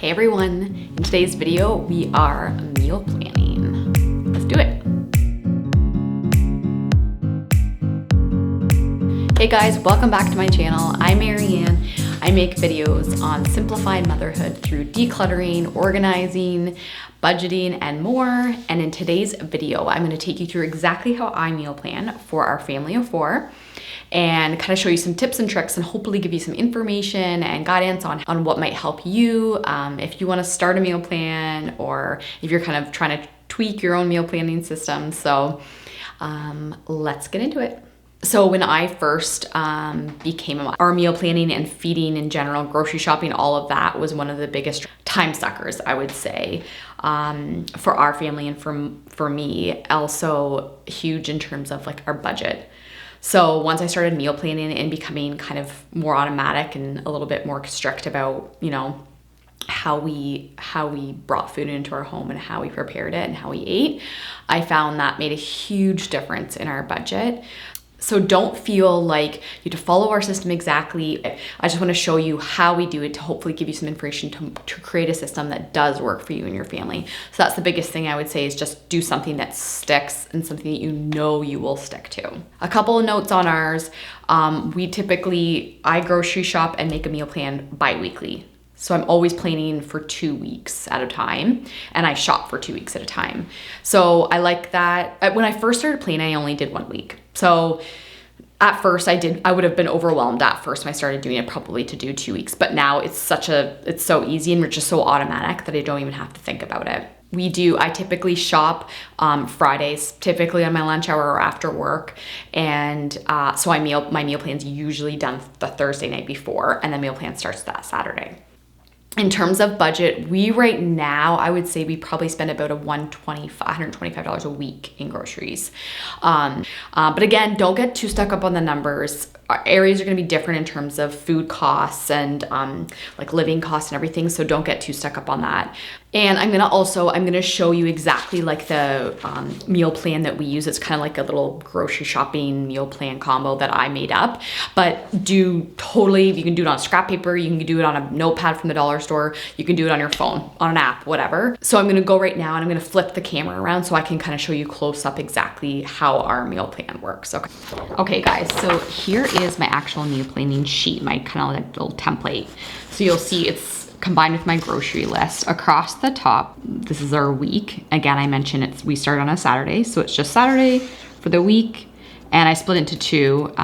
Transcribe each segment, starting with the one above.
Hey everyone, in today's video, we are meal planning. Let's do it. Hey guys, welcome back to my channel. I'm Marianne. I make videos on simplified motherhood through decluttering, organizing, budgeting, and more. And in today's video, I'm gonna take you through exactly how I meal plan for our family of 4 and kind of show you some tips and tricks and hopefully give you some information and guidance on what might help you if you wanna start a meal plan or if you're kind of trying to tweak your own meal planning system. So let's get into it. So when I first became a mom, our meal planning and feeding in general, grocery shopping, all of that was one of the biggest time suckers, I would say, for our family and for me. Also huge in terms of like our budget. So once I started meal planning and becoming kind of more automatic and a little bit more strict about, you know, how we brought food into our home and how we prepared it and how we ate, I found that made a huge difference in our budget. So don't feel like you have to follow our system exactly. I just want to show you how we do it to hopefully give you some information to create a system that does work for you and your family. So that's the biggest thing I would say, is just do something that sticks and something that you know you will stick to. A couple of notes on ours. I grocery shop and make a meal plan bi-weekly. So I'm always planning for 2 weeks at a time, and I shop for 2 weeks at a time. So I like that. When I first started planning, I only did 1 week. So at first I would have been overwhelmed at first when I started doing it, probably to do 2 weeks. But now it's so easy and we're just so automatic that I don't even have to think about it. I typically shop Fridays, typically on my lunch hour or after work. And so my meal plan's usually done the Thursday night before, and the meal plan starts that Saturday. In terms of budget, right now, I would say we probably spend about $125 a week in groceries. But again, don't get too stuck up on the numbers. Our areas are gonna be different in terms of food costs and like living costs and everything, so don't get too stuck up on that. And I'm gonna show you exactly like the meal plan that we use. It's kind of like a little grocery shopping meal plan combo that I made up. But you can do it on scrap paper, you can do it on a notepad from the dollar store, you can do it on your phone, on an app, whatever. So I'm gonna go right now and I'm gonna flip the camera around so I can kind of show you close up exactly how our meal plan works. Okay guys, so here is my actual meal planning sheet, my kind of like little template. So you'll see it's combined with my grocery list. Across the top, this is our week. Again, I mentioned we start on a Saturday, so it's just Saturday for the week. And I split into 2,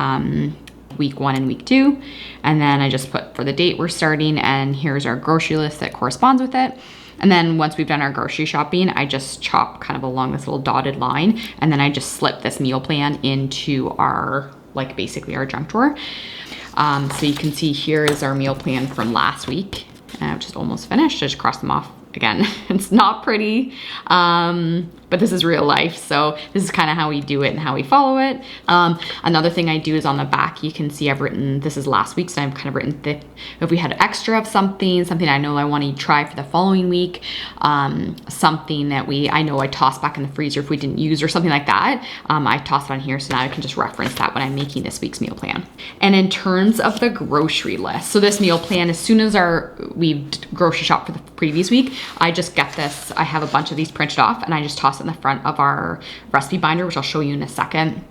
week 1 and week 2. And then I just put for the date we're starting, and here's our grocery list that corresponds with it. And then once we've done our grocery shopping, I just chop kind of along this little dotted line, and then I just slip this meal plan into basically our junk drawer. So you can see here is our meal plan from last week. Which is almost finished. I just crossed them off again. It's not pretty, but this is real life. So this is kind of how we do it and how we follow it. Another thing I do is on the back, you can see I've written, this is last week, so I've kind of written if we had extra of something I know I want to try for the following week, something that I know I tossed back in the freezer if we didn't use or something like that. I toss it on here, so now I can just reference that when I'm making this week's meal plan. And in terms of the grocery list, so this meal plan, as soon as we've grocery shopped for the previous week, I just get this, I have a bunch of these printed off, and I just toss it in the front of our recipe binder, which I'll show you in a second.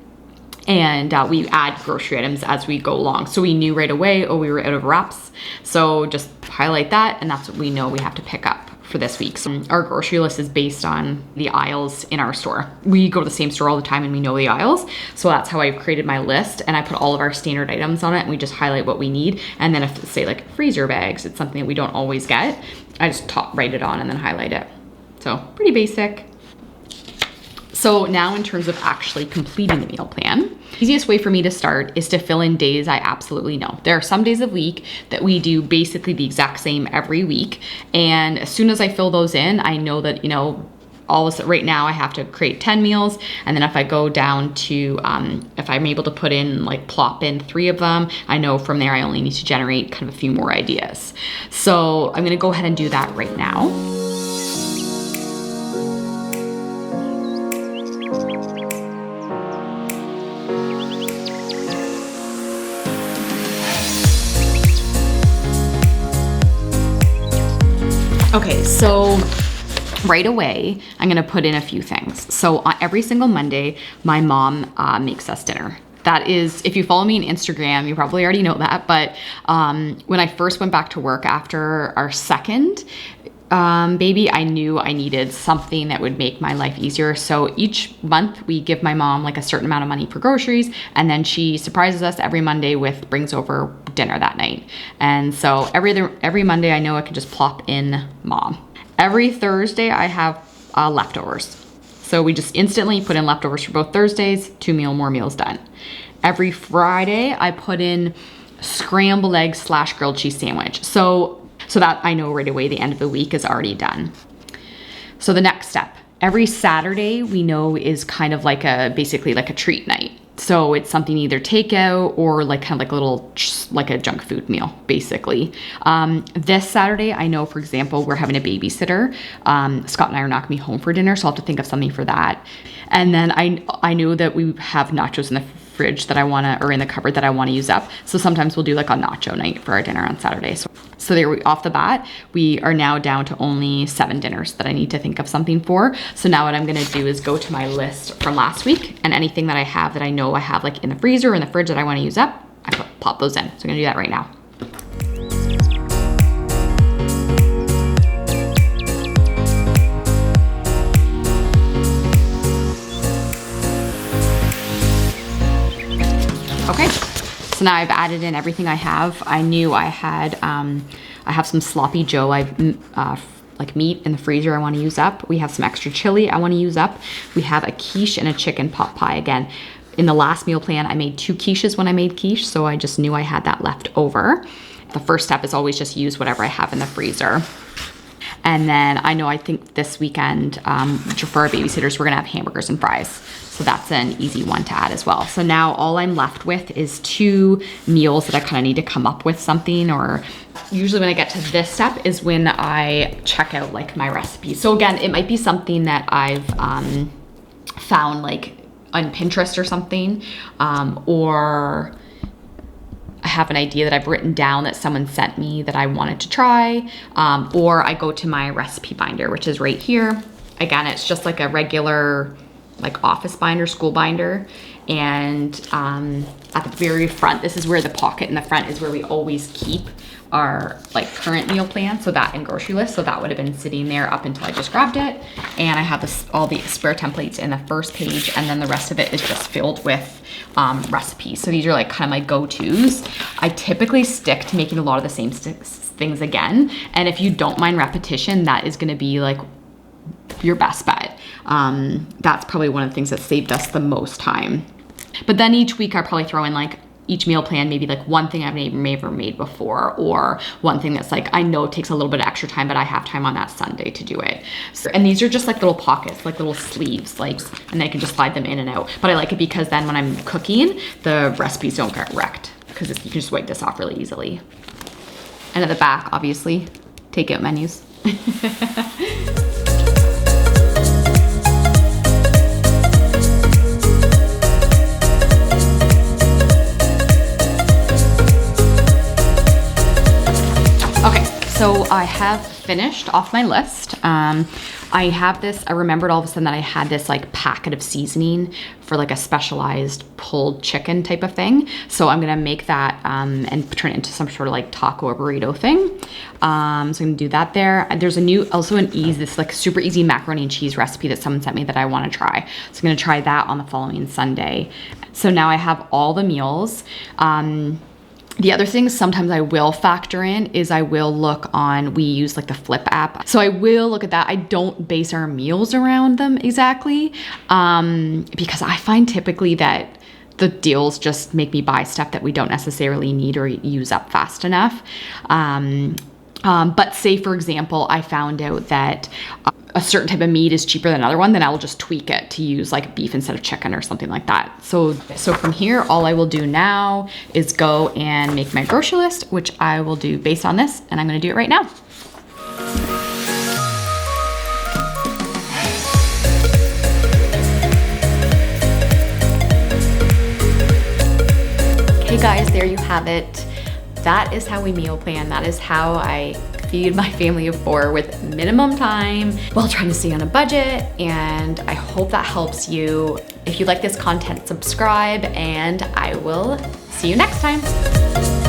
And we add grocery items as we go along. So we knew right away, we were out of wraps. So just highlight that, and that's what we know we have to pick up for this week. So our grocery list is based on the aisles in our store. We go to the same store all the time and we know the aisles. So that's how I've created my list, and I put all of our standard items on it, and we just highlight what we need. And then if say like freezer bags, it's something that we don't always get, I just write it on and then highlight it. So pretty basic. So now in terms of actually completing the meal plan, easiest way for me to start is to fill in days I absolutely know. There are some days of week that we do basically the exact same every week. And as soon as I fill those in, I know that, right now I have to create 10 meals. And then if I go down to, if I'm able to plop in 3 of them, I know from there I only need to generate kind of a few more ideas. So I'm gonna go ahead and do that right now. Okay, so right away, I'm gonna put in a few things. So every single Monday, my mom makes us dinner. That is, if you follow me on Instagram, you probably already know that, but when I first went back to work after our second baby, I knew I needed something that would make my life easier. So each month we give my mom like a certain amount of money for groceries, and then she surprises us every Monday with brings over dinner that night. And so every Monday I know I can just plop in mom. Every Thursday I have leftovers. So we just instantly put in leftovers for both Thursdays, more meals done. Every Friday I put in scrambled eggs / grilled cheese sandwich. So that I know right away the end of the week is already done. So the next step, every Saturday we know is kind of like basically like a treat night. So it's something either takeout or like kind of like a little, like a junk food meal, basically. This Saturday, I know, for example, we're having a babysitter. Scott and I are not gonna be home for dinner, so I'll have to think of something for that. And then I know that we have nachos in the fridge that or in the cupboard that I wanna use up. So sometimes we'll do like a nacho night for our dinner on Saturday. So there, off the bat, we are now down to only 7 dinners that I need to think of something for. So now what I'm gonna do is go to my list from last week, and anything that I have that I know I have like in the freezer or in the fridge that I wanna use up, I pop those in. So I'm gonna do that right now. Okay, so now I've added in everything I have. I knew I had, I have some sloppy joe, like meat in the freezer I want to use up. We have some extra chili I want to use up. We have a quiche and a chicken pot pie. Again, in the last meal plan, I made 2 quiches when I made quiche, so I just knew I had that left over. The first step is always just use whatever I have in the freezer. And then I think this weekend, for our babysitters, we're gonna have hamburgers and fries. So that's an easy one to add as well. So now all I'm left with is 2 meals that I kind of need to come up with something, or usually when I get to this step is when I check out like my recipe. So again, it might be something that I've found like on Pinterest or something, or I have an idea that I've written down that someone sent me that I wanted to try, or I go to my recipe binder, which is right here. Again, it's just like a regular like office binder, school binder. And at the very front, this is where the pocket in the front is where we always keep our like current meal plan. So that and grocery list. So that would have been sitting there up until I just grabbed it. And I have all the spare templates in the first page, and then the rest of it is just filled with recipes. So these are like kind of my go-tos. I typically stick to making a lot of the same things again. And if you don't mind repetition, that is gonna be like your best bet. That's probably one of the things that saved us the most time. But then each week I probably throw in like each meal plan, maybe like one thing I've never made before, or one thing that's like, I know it takes a little bit of extra time, but I have time on that Sunday to do it. And these are just like little pockets, like little sleeves, like, and I can just slide them in and out. But I like it because then when I'm cooking, the recipes don't get wrecked, because you can just wipe this off really easily. And at the back, obviously, takeout menus. So I have finished off my list. I have this, I remembered all of a sudden that I had this like packet of seasoning for like a specialized pulled chicken type of thing. So I'm gonna make that and turn it into some sort of like taco or burrito thing. So I'm gonna do that there. And there's this like super easy macaroni and cheese recipe that someone sent me that I wanna try. So I'm gonna try that on the following Sunday. So now I have all the meals. The other thing sometimes I will factor in is I will look on, we use like the Flip app. So I will look at that. I don't base our meals around them exactly, because I find typically that the deals just make me buy stuff that we don't necessarily need or use up fast enough. But say for example, I found out that a certain type of meat is cheaper than another one, then I'll just tweak it to use like beef instead of chicken or something like that. So from here, all I will do now is go and make my grocery list, which I will do based on this, and I'm gonna do it right now. Okay guys, there you have it. That is how we meal plan. That is how I feed my family of 4 with minimum time while trying to stay on a budget, and I hope that helps you. If you like this content, subscribe, and I will see you next time.